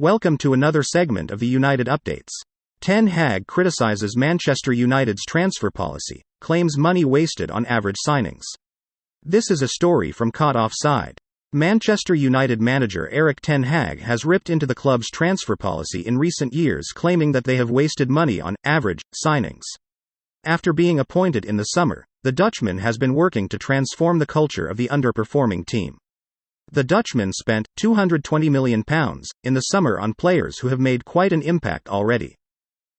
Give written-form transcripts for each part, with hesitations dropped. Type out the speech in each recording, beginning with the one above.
Welcome to another segment of the United Updates. Ten Hag criticizes Manchester United's transfer policy, claims money wasted on average signings. This is a story from Caught Offside. Manchester United manager Erik ten Hag has ripped into the club's transfer policy in recent years, claiming that they have wasted money on average signings. After being appointed in the summer, the Dutchman has been working to transform the culture of the underperforming team. The Dutchman spent £220 million in the summer on players who have made quite an impact already.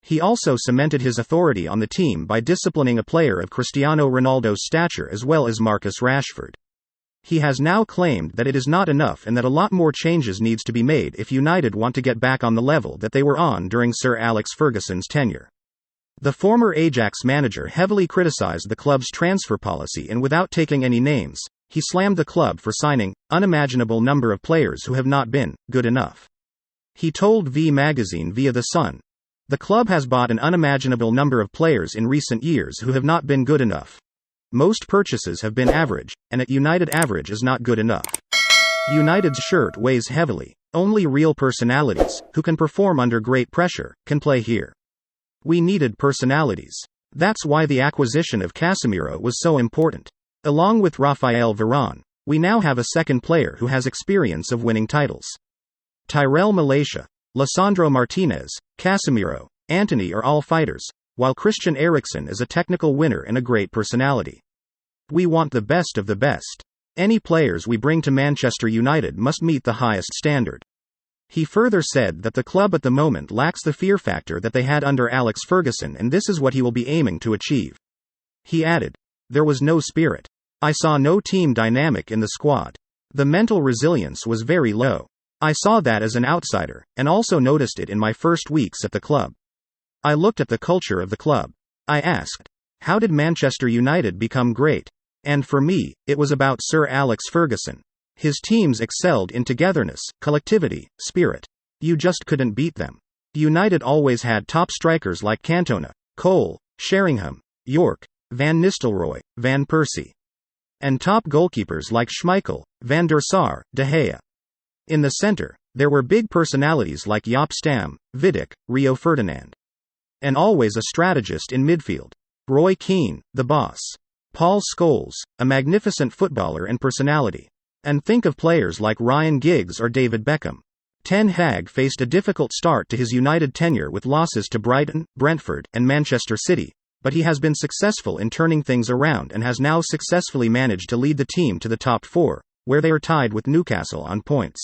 He also cemented his authority on the team by disciplining a player of Cristiano Ronaldo's stature as well as Marcus Rashford. He has now claimed that it is not enough and that a lot more changes needs to be made if United want to get back on the level that they were on during Sir Alex Ferguson's tenure. The former Ajax manager heavily criticized the club's transfer policy, and without taking any names, he slammed the club for signing unimaginable number of players who have not been good enough. He told V Magazine via The Sun, "The club has bought an unimaginable number of players in recent years who have not been good enough. Most purchases have been average, and at United average is not good enough. United's shirt weighs heavily. Only real personalities, who can perform under great pressure, can play here. We needed personalities. That's why the acquisition of Casemiro was so important. Along with Raphael Varane, we now have a second player who has experience of winning titles. Tyrell Malacia, Lisandro Martinez, Casemiro, Antony are all fighters, while Christian Eriksen is a technical winner and a great personality. We want the best of the best. Any players we bring to Manchester United must meet the highest standard." He further said that the club at the moment lacks the fear factor that they had under Alex Ferguson, and this is what he will be aiming to achieve. He added, "There was no spirit. I saw no team dynamic in the squad. The mental resilience was very low. I saw that as an outsider, and also noticed it in my first weeks at the club. I looked at the culture of the club. I asked, how did Manchester United become great? And for me, it was about Sir Alex Ferguson. His teams excelled in togetherness, collectivity, spirit. You just couldn't beat them. United always had top strikers like Cantona, Cole, Sheringham, York, Van Nistelrooy, Van Persie. And top goalkeepers like Schmeichel, Van der Sar, De Gea. In the center, there were big personalities like Jaap Stam, Vidic, Rio Ferdinand. And always a strategist in midfield. Roy Keane, the boss. Paul Scholes, a magnificent footballer and personality. And think of players like Ryan Giggs or David Beckham." Ten Hag faced a difficult start to his United tenure with losses to Brighton, Brentford, and Manchester City, but he has been successful in turning things around and has now successfully managed to lead the team to the top four, where they are tied with Newcastle on points.